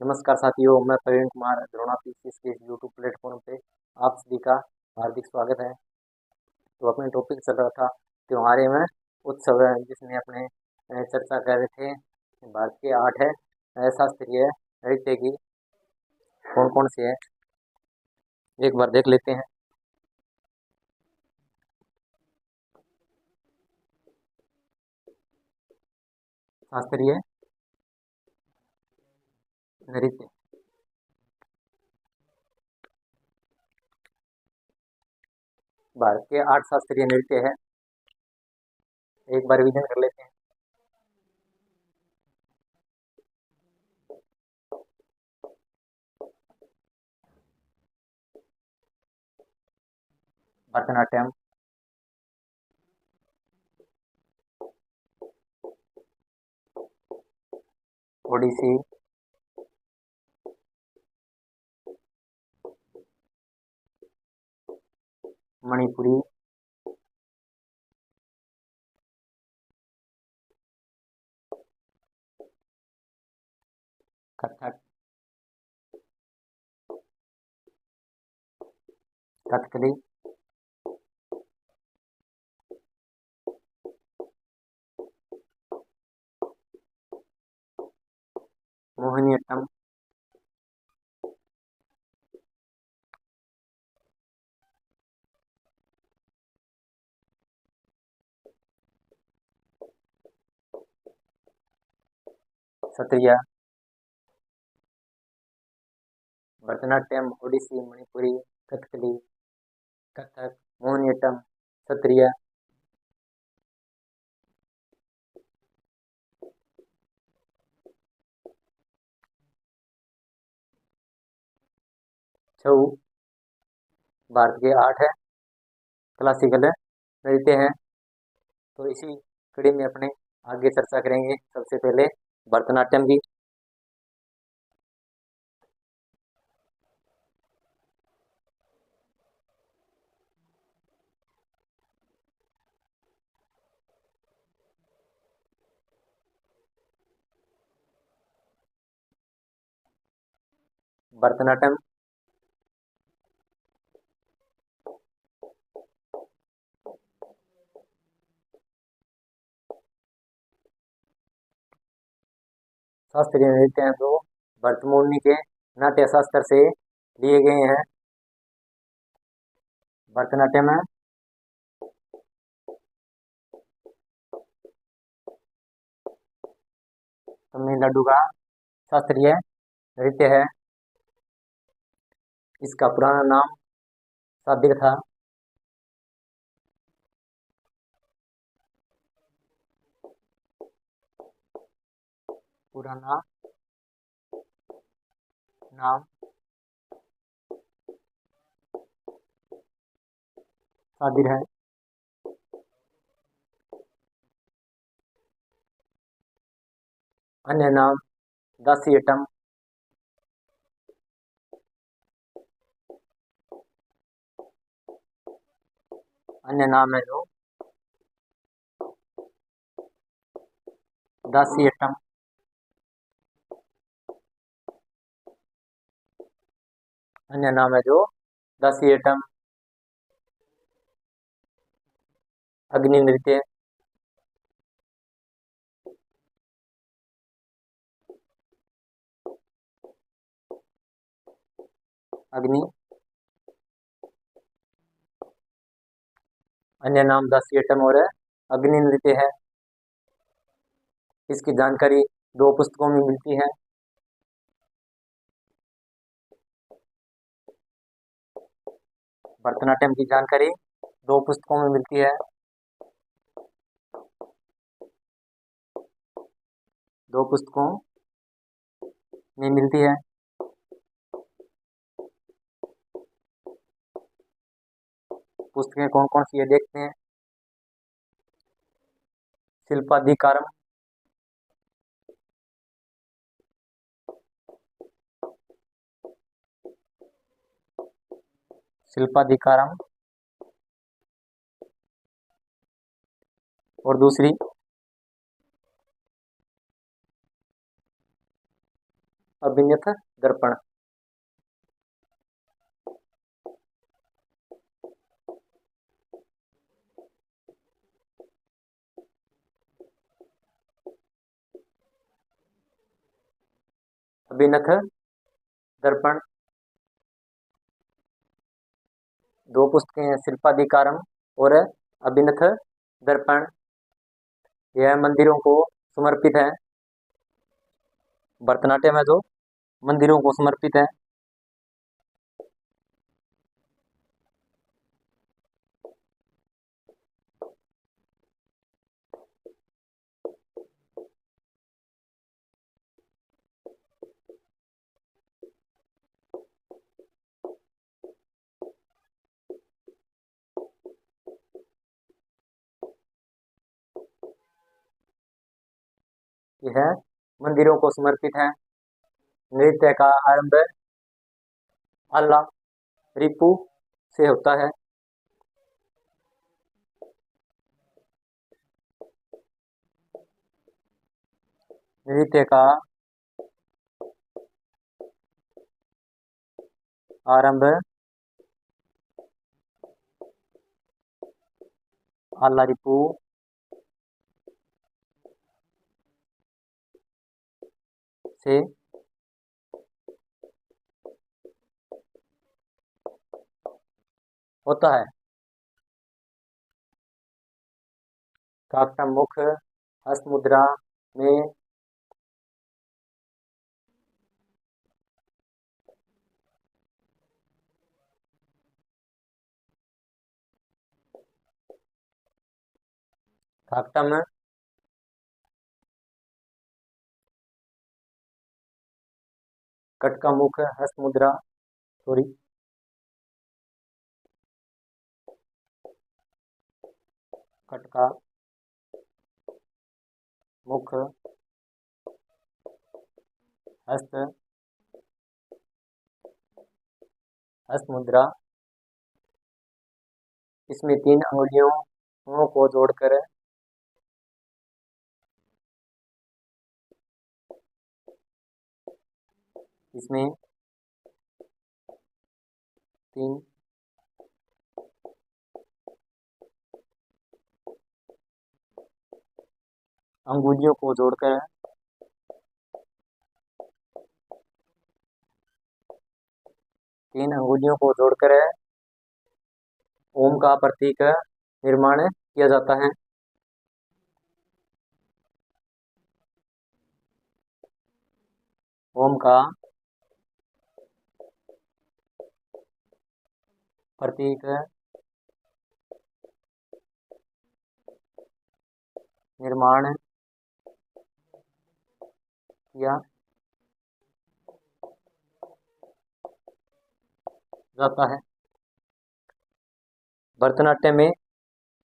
नमस्कार साथियों, मैं प्रवीण कुमार द्रोणा पीसीएस के यूट्यूब प्लेटफॉर्म पे आप सभी का हार्दिक स्वागत है। तो अपने टॉपिक चल रहा था त्योहार एवं उत्सव है, जिसमें अपने चर्चा कर रहे थे भारत के 8 है शास्त्रीय नृत्य की कौन कौन से है, एक बार देख लेते हैं। शास्त्रीय नृत्य, भारत के 8 शास्त्रीय नृत्य है। एक बार रिवीजन कर लेते हैं। भरतनाट्यम, ओडिसी, मणिपुरी, कथक, कथकली, मोहिनीअट्टम, सत्रिया, भरतनाट्यम, ओडिसी, मणिपुरी, कथकली, कथक, मोहिनीअट्टम, सत्रिया। छऊ भारत के 8 है क्लासिकल नृत्य हैं। तो इसी कड़ी में अपने आगे चर्चा करेंगे। सबसे पहले भरतनाट्यम की। भरतनाट्यम शास्त्रीय नृत्य हैं, जो भरतमुनि के नाट्य शास्त्र से लिए गए हैं। भरतनाट्यम है तमिलनाडु का शास्त्रीय नृत्य है। इसका पुराना नाम सादिक था। पुराना नाम सादिर है। अन्य नाम दासियटम, अन्य नाम है जो दासियटम, अन्य नाम है जो दासियटम। अग्नि नृत्य, अग्नि, अन्य नाम दासियटम और अग्नि नृत्य है। इसकी जानकारी 2 पुस्तकों में मिलती है। भरतनाट्यम की जानकारी 2 पुस्तकों में मिलती है। 2 पुस्तकों में मिलती है। पुस्तकें कौन कौन सी है देखते हैं। शिल्पाधिकारम, शिल्पाधिकारम, और दूसरी अभिनथ दर्पण। अभिनथ दर्पण दो पुस्तकें हैं, शिल्पाधिकारम और अभिनथ दर्पण। यह मंदिरों को समर्पित है, भरतनाट्यम है जो मंदिरों को समर्पित है। यह मंदिरों को समर्पित है। नृत्य का आरंभ अल्लाह रिपु से होता है। नृत्य का आरंभ अल्लाह रिपु से होता है। काकटम मुख हस्त मुद्रा में काकटम कट का मुख हस्त मुद्रा सॉरी कट का मुख हस्त हस्त मुद्रा, इसमें 3 अंगुलियों को जोड़कर इसमें 3 अंगुलियों को जोड़कर 3 अंगुलियों को जोड़कर ओम का प्रतीक निर्माण किया जाता है। ओम का प्रतीक निर्माण किया जाता है। भरतनाट्यम में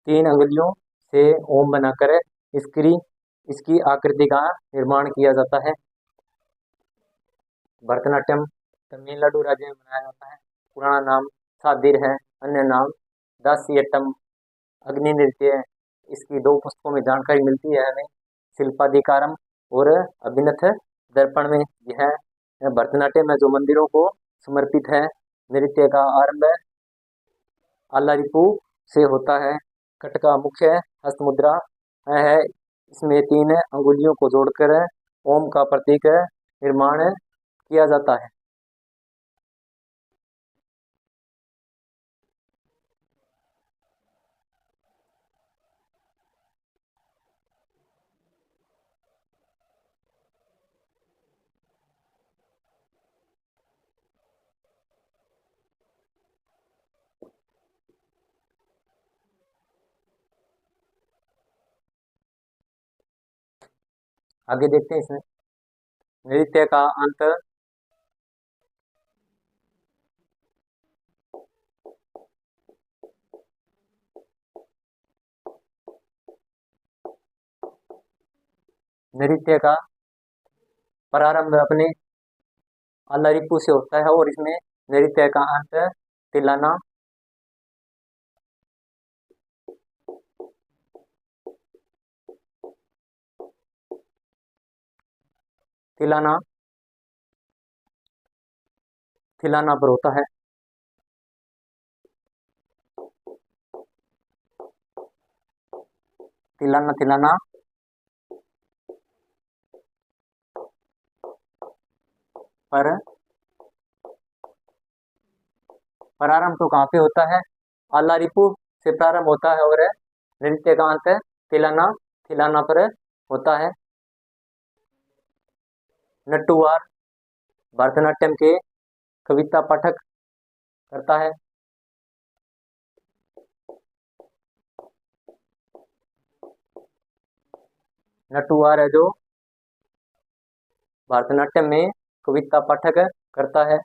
3 अंगुलियों से ओम बनाकर इसकी आकृति का निर्माण किया जाता है। भरतनाट्यम तमिलनाडु राज्य में मनाया जाता है। पुराना नाम सादिर है, अन्य नाम दासियट्टम अग्नि नृत्य। इसकी 2 पुस्तकों में जानकारी मिलती है हमें, शिल्पाधिकारम और अभिनथ दर्पण में। यह भरतनाट्यम है जो मंदिरों को समर्पित है। नृत्य का आरंभ आल्लारिपु से होता है। कट का मुख्य हस्त मुद्रा है, इसमें 3 अंगुलियों को जोड़कर ओम का प्रतीक निर्माण किया जाता है। आगे देखते हैं इसमें नृत्य का अंत नृत्य का प्रारंभ अपने अल्लारिपु से होता है और इसमें नृत्य का अंत तिलाना तिलाना थिलाना पर होता है। थिलाना थिलाना पर प्रारंभ तो कहाँ पे होता है? आलारिपु से प्रारंभ होता है और नृत्य का अंत थिलाना थिलाना पर होता है। नट्टूवार भरतनाट्यम के कविता पाठक करता है। नट्टूवार है जो भरतनाट्यम में कविता पाठक करता है।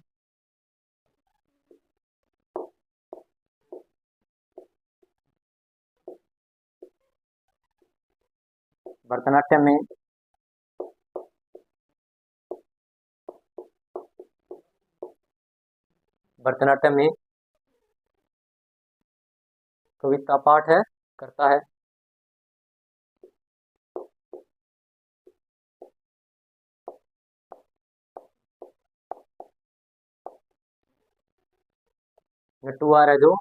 भरतनाट्यम में भरतनाट्यम में कविता पाठ है करता है। नट्टूवार है जो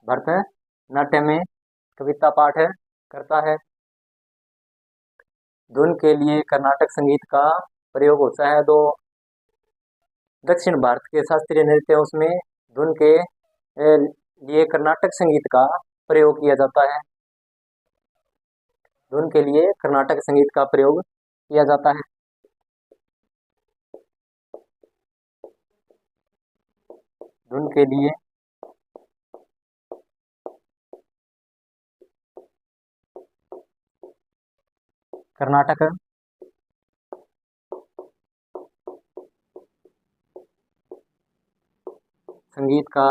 भरतनाट्यम में कविता पाठ है करता है। धुन के लिए कर्नाटक संगीत का प्रयोग होता है। तो दक्षिण भारत के शास्त्रीय नृत्य है, उसमें धुन के लिए कर्नाटक संगीत का प्रयोग किया जाता है। धुन के लिए कर्नाटक संगीत का प्रयोग किया जाता है। धुन के लिए कर्नाटक संगीत का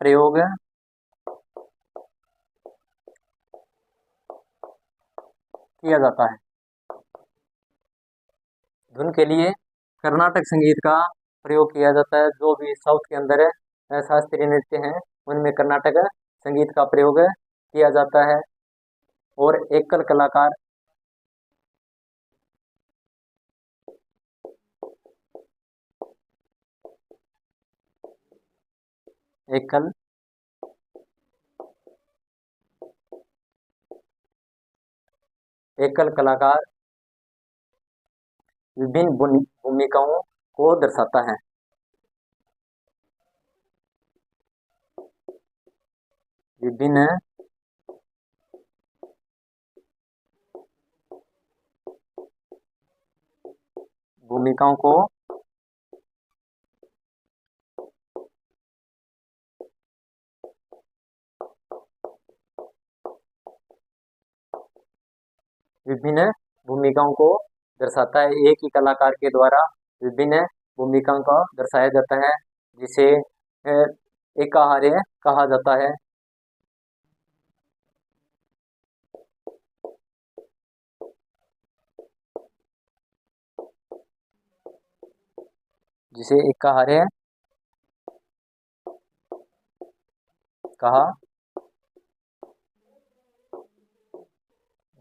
प्रयोग किया जाता है। धुन के लिए कर्नाटक संगीत का प्रयोग किया जाता है। जो भी साउथ के अंदर शास्त्रीय नृत्य हैं उनमें कर्नाटक संगीत का प्रयोग किया जाता है। और एकल कलाकार एकल एकल कलाकार विभिन्न भूमिकाओं को दर्शाता है। विभिन्न भूमिकाओं को विभिन्न भूमिकाओं को दर्शाता है। एक ही कलाकार के द्वारा विभिन्न भूमिकाओं का दर्शाया जाता है, जिसे एकाहार्य कहा जाता है। जिसे एकाहार्य कहा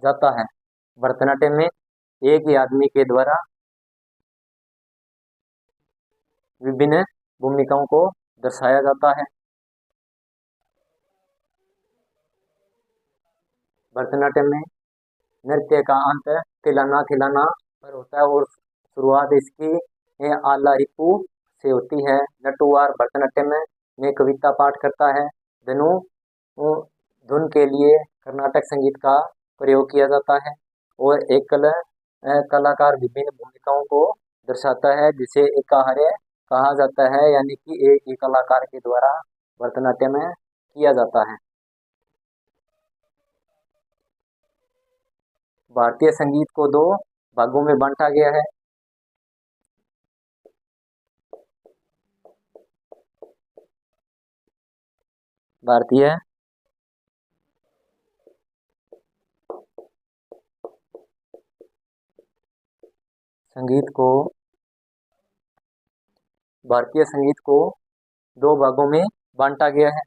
जाता है। भरतनाट्यम में एक ही आदमी के द्वारा विभिन्न भूमिकाओं को दर्शाया जाता है। भरतनाट्यम में नृत्य का अंत थिलाना थिलाना पर होता है और शुरुआत इसकी आला रिपू से होती है। नटुवार भरतनाट्यम में कविता पाठ करता है। धनु धुन के लिए कर्नाटक संगीत का प्रयोग किया जाता है और एक कलाकार विभिन्न भूमिकाओं को दर्शाता है, जिसे एकाहार्य कहा जाता है, यानी कि एक ही कलाकार के द्वारा भरतनाट्यम किया जाता है। भारतीय संगीत को दो भागों में बांटा गया है। भारतीय संगीत को भारतीय संगीत को दो भागों में बांटा गया है।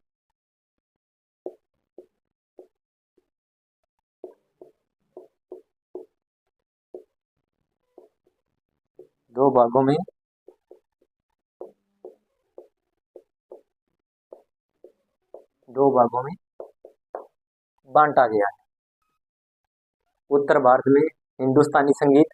दो भागों में बांटा गया है। उत्तर भारत में हिंदुस्तानी संगीत,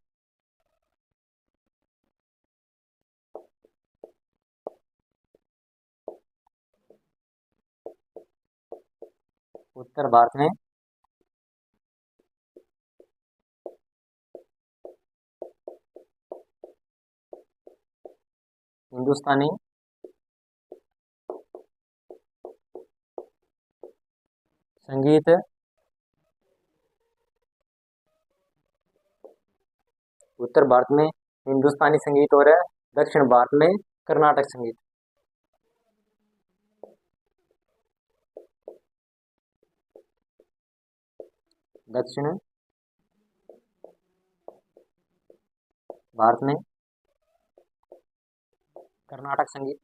उत्तर भारत में हिंदुस्तानी संगीत, उत्तर भारत में हिंदुस्तानी संगीत और दक्षिण भारत में कर्नाटक संगीत। दक्षिण भारत में कर्नाटक संगीत।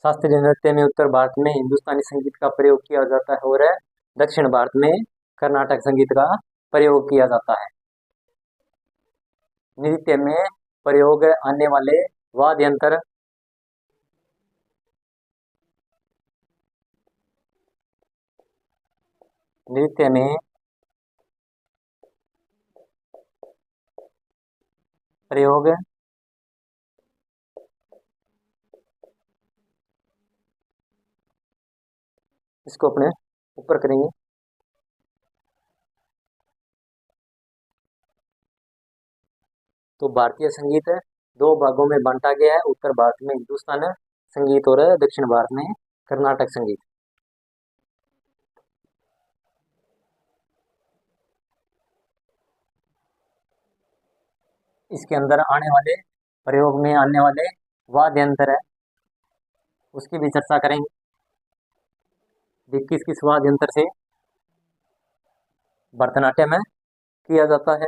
शास्त्रीय नृत्य में उत्तर भारत में हिंदुस्तानी संगीत का प्रयोग किया जाता है और दक्षिण भारत में कर्नाटक संगीत का प्रयोग किया जाता है। नृत्य में प्रयोग आने वाले वाद्य यंत्र नृत्य में प्रयोग इसको अपने ऊपर करेंगे। तो भारतीय संगीत दो भागों में बांटा गया है, उत्तर भारत में हिंदुस्तान संगीत और दक्षिण भारत में कर्नाटक संगीत। इसके अंदर आने वाले प्रयोग में आने वाले वाद्य यंत्र है उसकी भी चर्चा करेंगे। किस किस वाद्य यंत्र से भरतनाट्यम किया जाता है।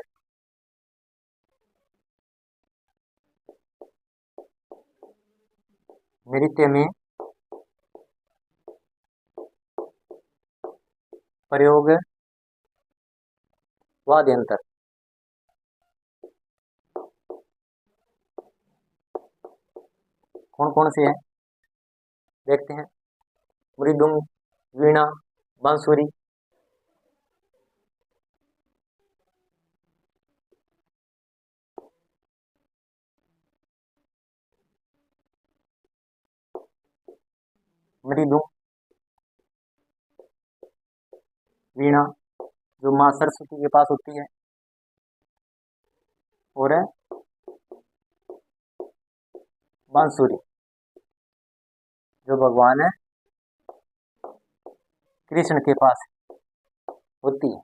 नृत्य में प्रयोग वाद्य यंत्र कौन कौन से हैं देखते हैं। मृदंग, वीणा, बांसुरी, मृदंग, वीणा जो माँ सरस्वती के पास होती है और बांसुरी जो भगवान है कृष्ण के पास होती है।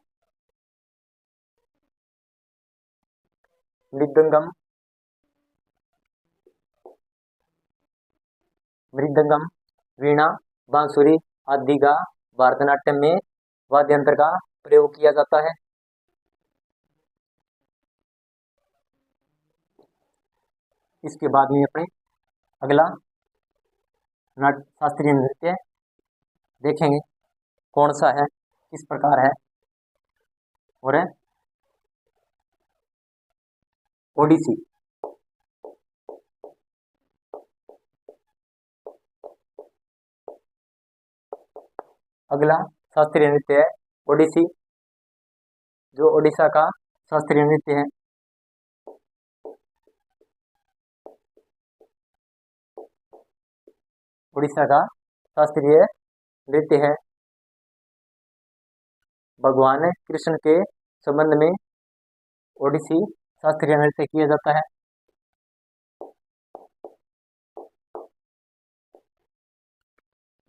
मृदंगम, मृदंगम, वीणा, बांसुरी आदि का भरतनाट्यम में वाद्य यंत्र का प्रयोग किया जाता है। इसके बाद में अपने अगला नाट्य शास्त्रीय नृत्य देखेंगे कौन सा है, किस प्रकार है और ओडिसी। अगला शास्त्रीय नृत्य है ओडिसी जो ओडिशा का शास्त्रीय नृत्य है। उड़ीसा का शास्त्रीय नृत्य है। भगवान कृष्ण के संबंध में ओडिसी शास्त्रीय नृत्य किया जाता है।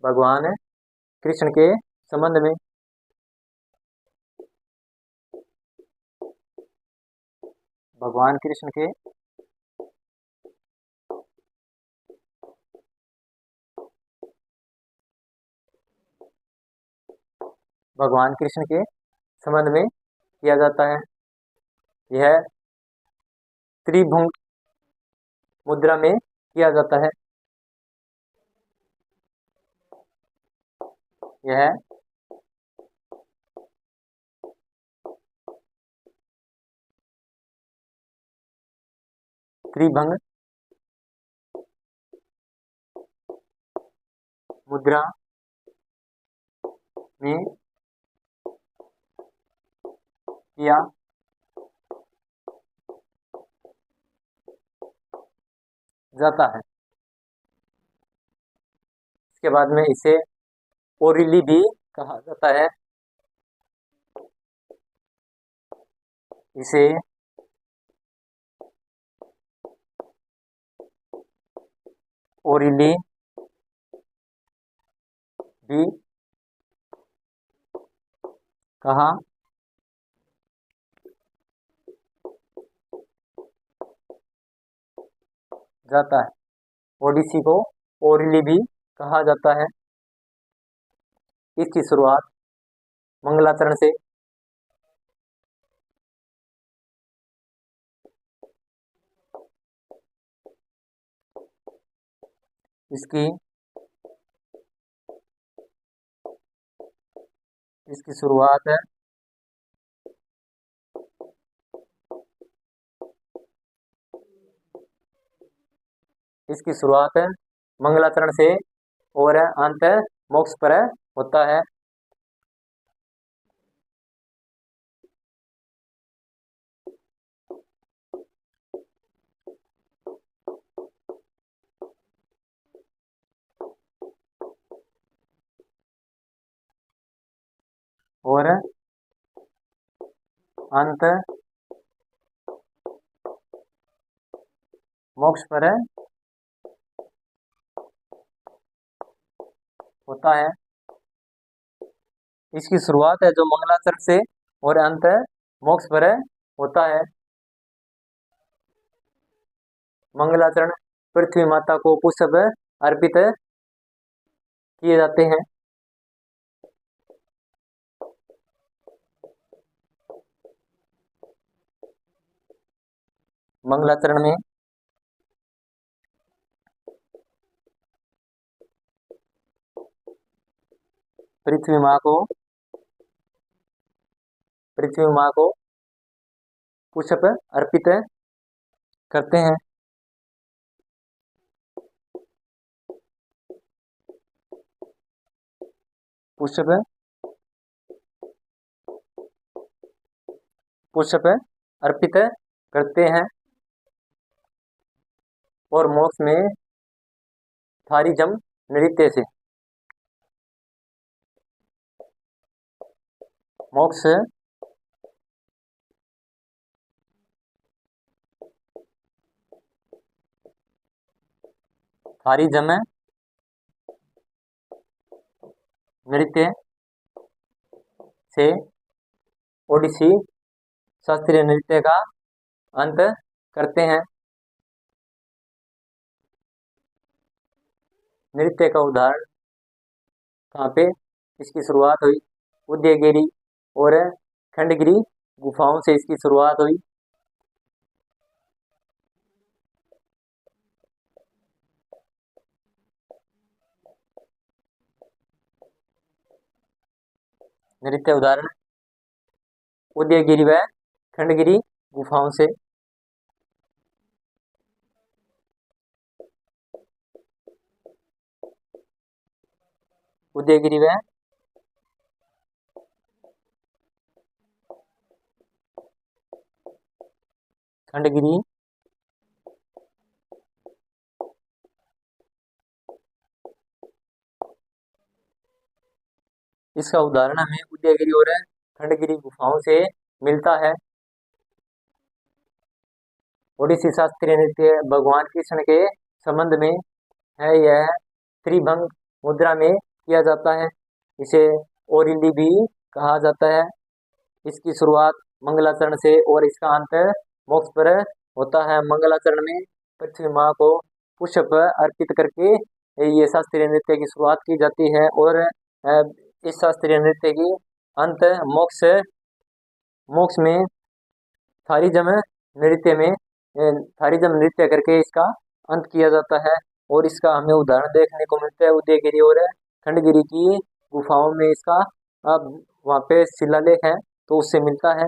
भगवान कृष्ण के संबंध में भगवान कृष्ण के भगवान कृष्ण के संबंध में किया जाता है। यह त्रिभुज मुद्रा में किया जाता है। यह त्रिभंग मुद्रा में किया जाता है। इसके बाद में इसे ओरिली भी कहा जाता है। इसे ओरिली भी कहा जाता है। ओडिसी को ओरिली भी कहा जाता है। इसकी शुरुआत मंगलाचरण से इसकी इसकी शुरुआत है इसकी शुरुआत मंगलाचरण से और अंत मोक्ष पर होता है। और अंत मोक्ष पर होता है। इसकी शुरुआत है जो मंगलाचरण से और अंत मोक्ष पर होता है। मंगलाचरण पृथ्वी माता को पुष्प अर्पित किए जाते हैं। मंगलाचरण में पृथ्वी माँ को पुष्प अर्पित करते हैं। पुष्प अर्पित करते हैं और मोक्ष में थारीजम नृत्य से मोक्ष थारीजम नृत्य से ओडिसी शास्त्रीय नृत्य का अंत करते हैं। नृत्य का उदाहरण कहाँ पे इसकी शुरुआत हुई? उदयगिरी और खंडगिरी गुफाओं से इसकी शुरुआत हुई। नृत्य उदाहरण उदयगिरी व खंडगिरी गुफाओं से। उदयगिरी व खंडगिरी इसका उदाहरण हमें उदयगिरी और खंडगिरी गुफाओं से मिलता है। ओडिसी शास्त्रीय नृत्य भगवान कृष्ण के संबंध में है। यह त्रिभंग मुद्रा में किया जाता है। इसे ओरिली भी कहा जाता है। इसकी शुरुआत मंगलाचरण से और इसका अंत मोक्ष पर होता है। मंगलाचरण में पृथ्वी माँ को पुष्प अर्पित करके ये शास्त्रीय नृत्य की शुरुआत की जाती है और इस शास्त्रीय नृत्य की अंत मोक्ष मोक्ष में थारीजम नृत्य में थारीजम नृत्य करके इसका अंत किया जाता है। और इसका हमें उदाहरण देखने को मिलता है उदयगिरी और खंडगिरी की गुफाओं में। इसका अब वहाँ पे शिलालेख है तो उससे मिलता है।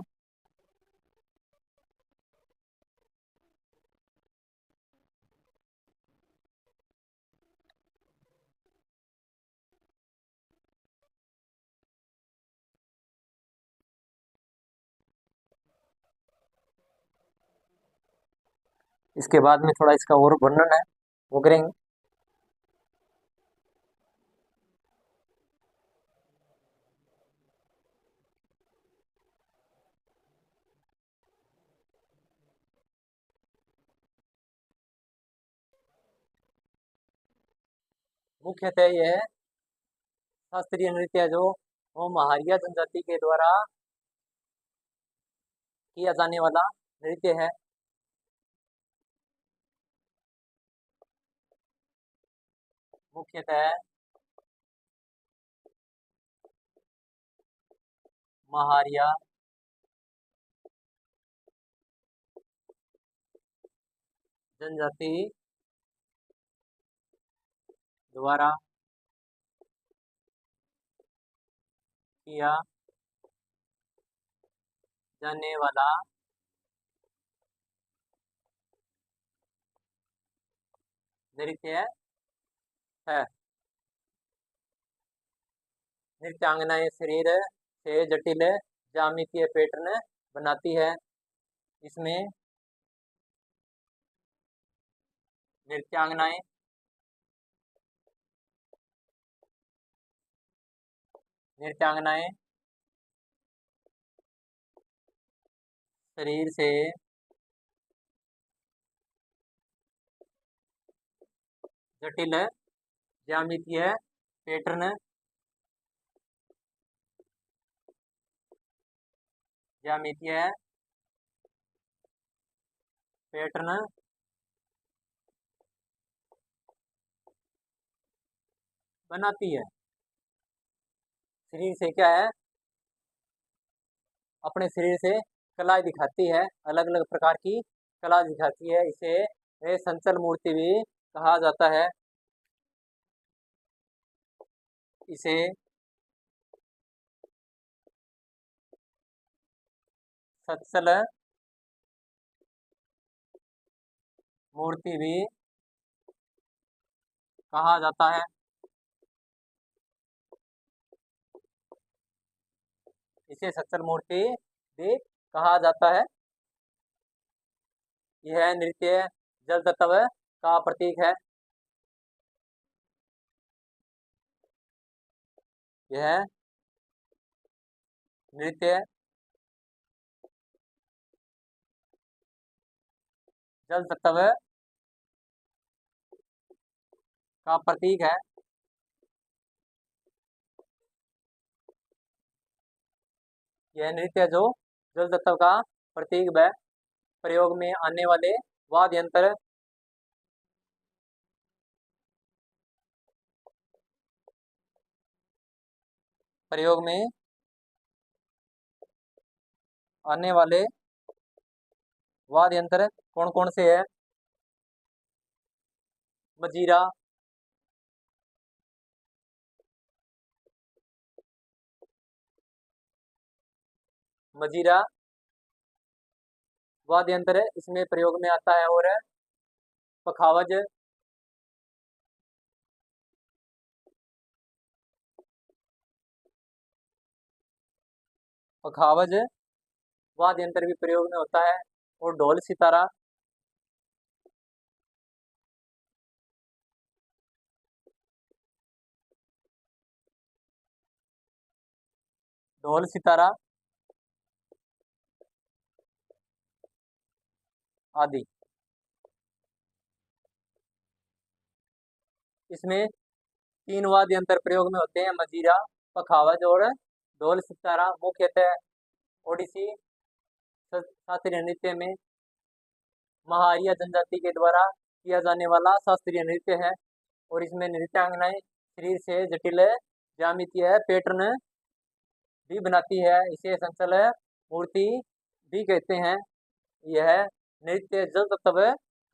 इसके बाद में थोड़ा इसका और वर्णन है वो करेंगे। मुख्यतः यह शास्त्रीय नृत्य जो वो महारिया जनजाति के द्वारा किया जाने वाला नृत्य है। मुख्यतः महारिया जनजाति द्वारा किया जाने वाला नृत्य है। नृत्यांगनाएं शरीर से जटिल ज्यामितीय पैटर्न बनाती है। इसमें नृत्यांगनाएं नृत्यांगनाएं शरीर से जटिल ज्यामितीय पैटर्न ज्यामितीय पैटर्न बनाती है। शरीर से क्या है, अपने शरीर से कला दिखाती है, अलग अलग प्रकार की कला दिखाती है। इसे संचल मूर्ति भी कहा जाता है। इसे सत्सल मूर्ति भी कहा जाता है। इसे सत्सल मूर्ति भी कहा जाता है। यह नृत्य जल तत्व का प्रतीक है। यह नृत्य जल तत्व का प्रतीक है। यह नृत्य जो जल तत्व का प्रतीक व प्रयोग में आने वाले वाद्य यंत्र प्रयोग में आने वाले वाद्य यंत्र कौन कौन से है? मजीरा, मजीरा वाद्य यंत्र इसमें प्रयोग में आता है। और पखावज, पखावज वाद्य यंत्र भी प्रयोग में होता है। और ढोल सितारा, ढोल सितारा आदि। इसमें तीन वाद्य यंत्र प्रयोग में होते हैं, मजीरा, पखावज और ढोल सितारा। मुख्यतः ओडिसी शास्त्रीय नृत्य में महारिया जनजाति के द्वारा किया जाने वाला शास्त्रीय नृत्य है। और इसमें नृत्यांगनाएं शरीर से जटिल ज्यामितीय पैटर्न भी बनाती है। इसे संचल मूर्ति भी कहते हैं। यह नृत्य जल तत्व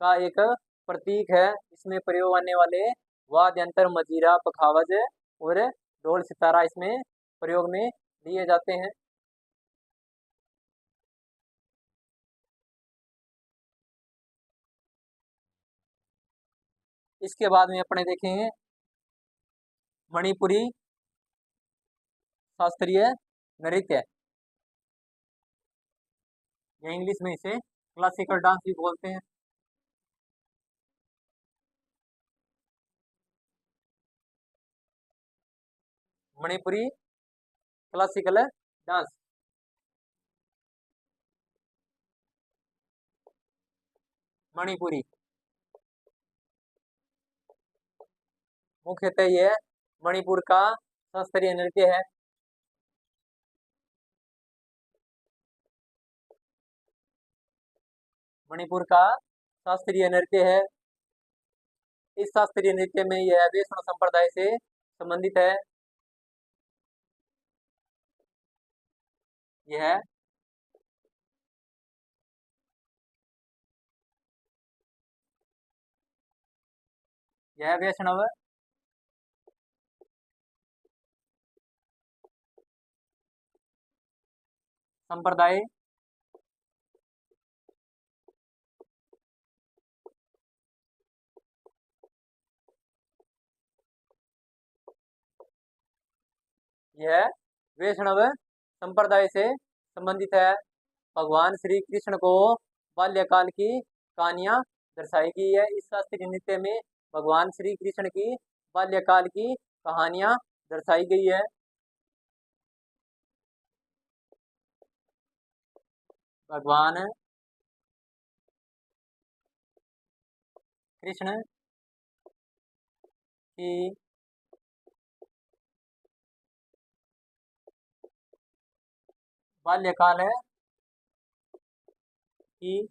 का एक प्रतीक है। इसमें प्रयोग आने वाले वाद्य यंत्र मजीरा, पखावज और ढोल सितारा इसमें प्रयोग में लिए जाते हैं। इसके बाद में अपने देखेंगे मणिपुरी शास्त्रीय नृत्य, या इंग्लिश में इसे क्लासिकल डांस भी बोलते हैं। Manipuri classical dance. मणिपुरी मुख्यतः यह मणिपुर का शास्त्रीय नृत्य है। मणिपुर का शास्त्रीय नृत्य है। इस शास्त्रीय नृत्य में यह वैष्णव संप्रदाय से संबंधित है। यह वैष्णव संप्रदाय यह वैष्णव संप्रदाय से संबंधित है। भगवान श्री कृष्ण को बाल्यकाल की कहानियां दर्शाई गई है। इस शास्त्रीय नृत्य में भगवान श्री कृष्ण की बाल्यकाल की कहानियां दर्शाई गई है। भगवान कृष्ण की बाल्यकाल है की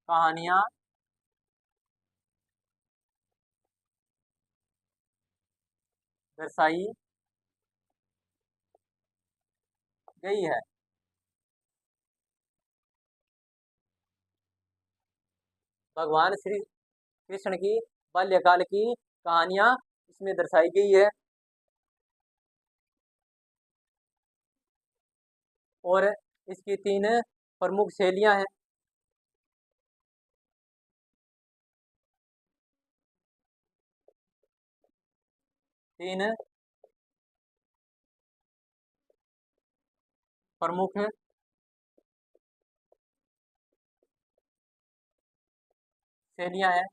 कहानियां दर्शाई गई है। भगवान श्री कृष्ण की बाल्यकाल की कहानियां इसमें दर्शाई गई है। और इसकी 3 प्रमुख शैलियां हैं। तीन प्रमुख शैलियां हैं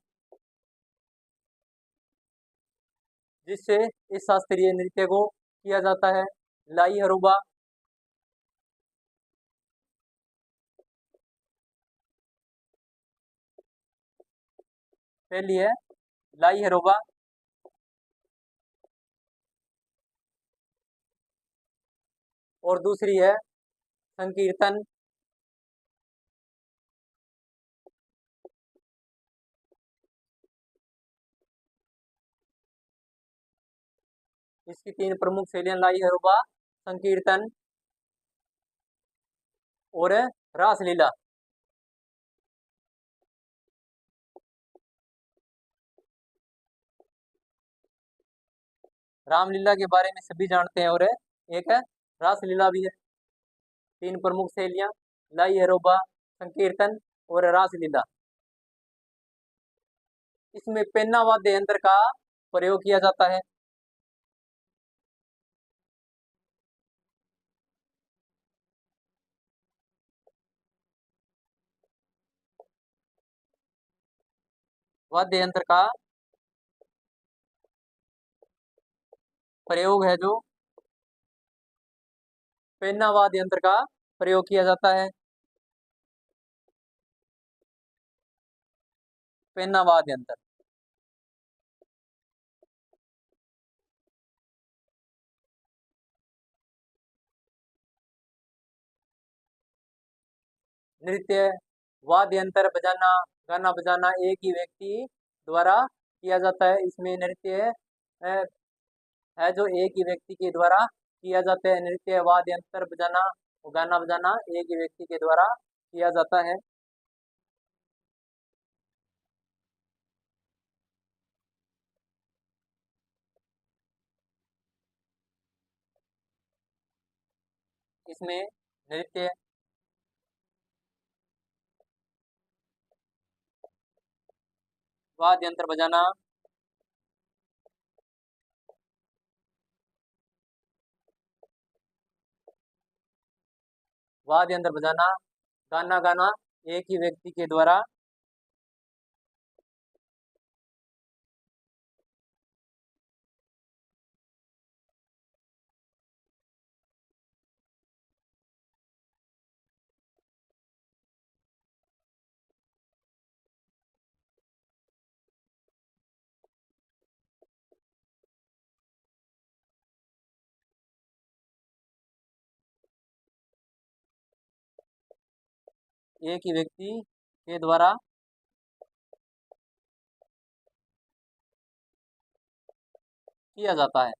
जिससे इस शास्त्रीय नृत्य को किया जाता है। लाई हरोबा, पहली है लाई हरोबा, और दूसरी है संकीर्तन। इसकी 3 प्रमुख शैलियां लाई हरोबा, संकीर्तन और रासलीला। रामलीला के बारे में सभी जानते हैं और एक है रासलीला भी है। 3 प्रमुख शैलियां लाई हरोबा, संकीर्तन और रासलीला। इसमें पेन्ना वाद्य यंत्र का प्रयोग किया जाता है। वाद्य यंत्र का प्रयोग है जो पेन्ना वाद्य यंत्र का प्रयोग किया जाता है। पेन्ना वाद्य यंत्र नृत्य, वाद्य यंत्र बजाना, गाना बजाना एक ही व्यक्ति द्वारा किया जाता है। इसमें नृत्य है जो एक ही व्यक्ति के द्वारा किया जाता है। नृत्य, वाद्य यंत्र बजाना और गाना बजाना एक ही व्यक्ति के द्वारा किया जाता है। इसमें नृत्य, वाद्य यंत्र बजाना, वाद्य यंत्र बजाना, गाना गाना एक ही व्यक्ति के द्वारा एक ही व्यक्ति के द्वारा किया जाता है।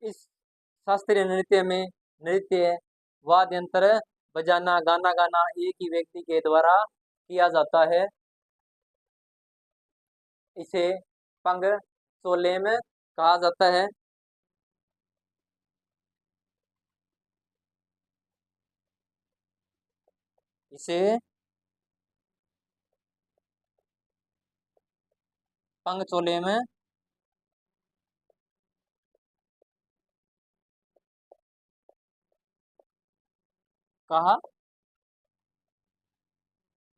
इस शास्त्रीय नृत्य में नृत्य, वाद्य यंत्र बजाना, गाना गाना एक ही व्यक्ति के द्वारा किया जाता है। इसे पंग चोलेम कहा जाता है। इसे पंगचोलेम कहा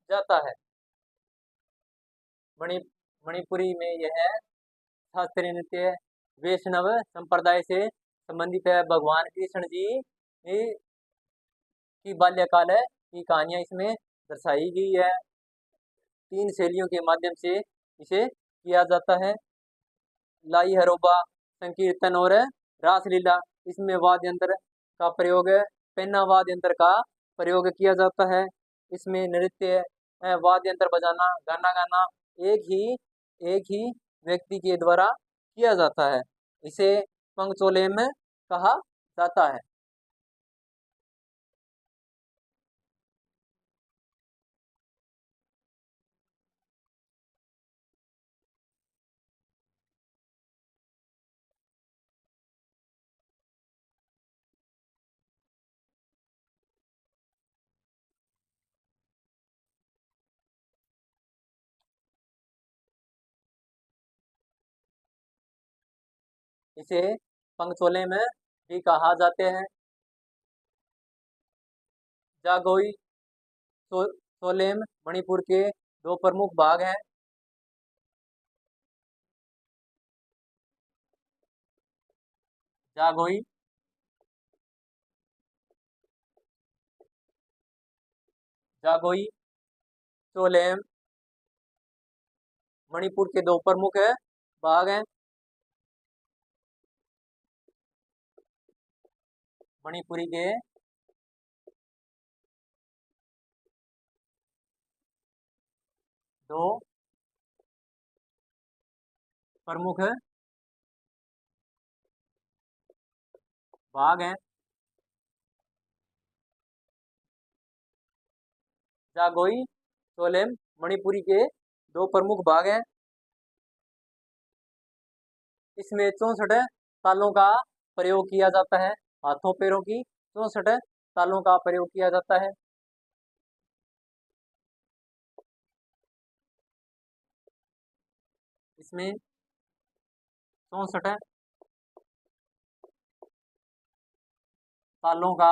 जाता है। मणि मणिपुरी में यह शास्त्रीय नृत्य वैष्णव संप्रदाय से संबंधित है। भगवान कृष्ण जी की बाल्यकाल की कहानियां इसमें दर्शाई गई है। 3 शैलियों के माध्यम से इसे किया जाता है। लाई हरोबा, संकीर्तन और रासलीला। इसमें वाद्य यंत्र का प्रयोग, पेन्ना वाद्य यंत्र का प्रयोग किया जाता है। इसमें नृत्य, वाद्य यंत्र बजाना, गाना गाना एक ही व्यक्ति के द्वारा किया जाता है। इसे पंगचोलेम कहा जाता है। इसे पंगचोलेम भी कहा जाते हैं। जागोई, सोलेम मणिपुर के 2 प्रमुख भाग हैं। जागोई, जागोई, चोलेम मणिपुर के 2 प्रमुख भाग हैं। मणिपुरी के 2 प्रमुख भाग हैं। जागोई, चोलेम मणिपुरी के 2 प्रमुख भाग हैं। इसमें 64 तालों का प्रयोग किया जाता है। हाथों पैरों की 64 तालों का प्रयोग किया जाता है। इसमें 64 तालों का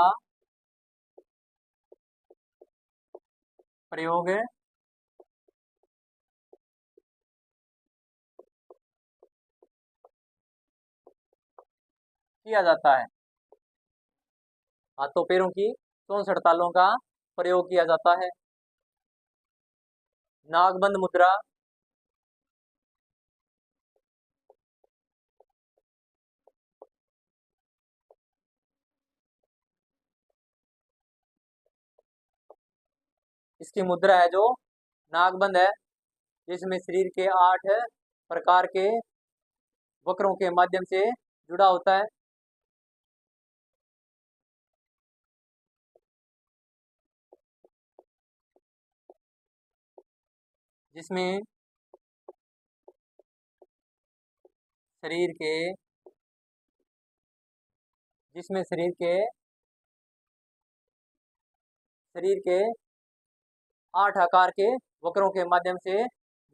प्रयोग किया जाता है। हाथों पैरों की 64 तालों का प्रयोग किया जाता है। नागबंद मुद्रा। इसकी मुद्रा है जो नागबंद है, जिसमें शरीर के 8 प्रकार के वक्रों के माध्यम से जुड़ा होता है। जिसमें शरीर के जिसमें शरीर के 8 आकार के वक्रों के माध्यम से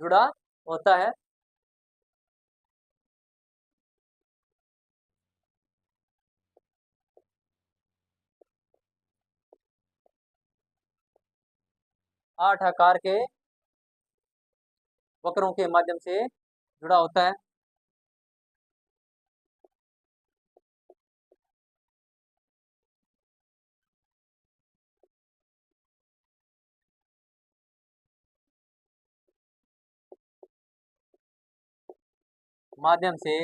जुड़ा होता है। 8 आकार के वक्रों के माध्यम से जुड़ा होता है। माध्यम से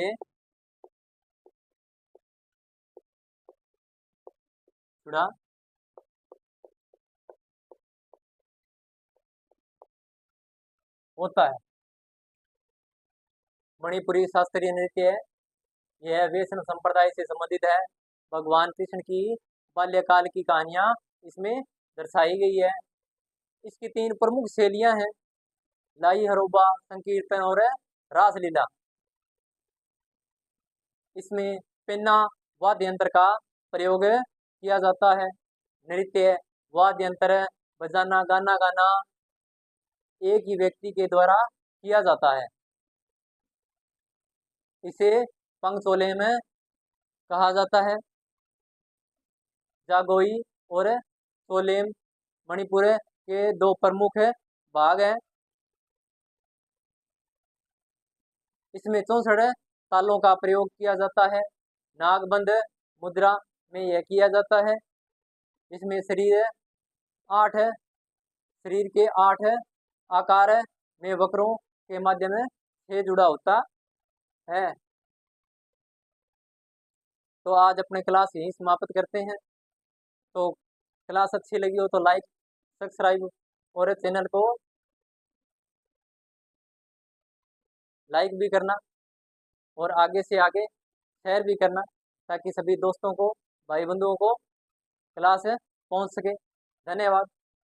जुड़ा होता है। मणिपुरी शास्त्रीय नृत्य है, यह वैष्णव संप्रदाय से संबंधित है। भगवान कृष्ण की बाल्यकाल की कहानियां इसमें दर्शाई गई है। इसकी 3 प्रमुख शैलियां हैं, लाई हरोबा, संकीर्तन और रासलीला। इसमें पेन्ना वाद्य यंत्र का प्रयोग किया जाता है। नृत्य वाद्य यंत्र बजाना, गाना गाना एक ही व्यक्ति के द्वारा किया जाता है। इसे पंगसोलेम कहा जाता है। जागोई और सोलेम मणिपुर के 2 प्रमुख भाग हैं। इसमें 64 तालों का प्रयोग किया जाता है। नागबंद मुद्रा में यह किया जाता है। इसमें शरीर के 8 आकार में वक्रों के माध्यम से जुड़ा होता है। तो आज अपने क्लास यहीं समाप्त करते हैं। तो क्लास अच्छी लगी हो तो लाइक, सब्सक्राइब और चैनल को लाइक भी करना और आगे से आगे शेयर भी करना, ताकि सभी दोस्तों को, भाई बंधुओं को क्लास पहुंच सके। धन्यवाद।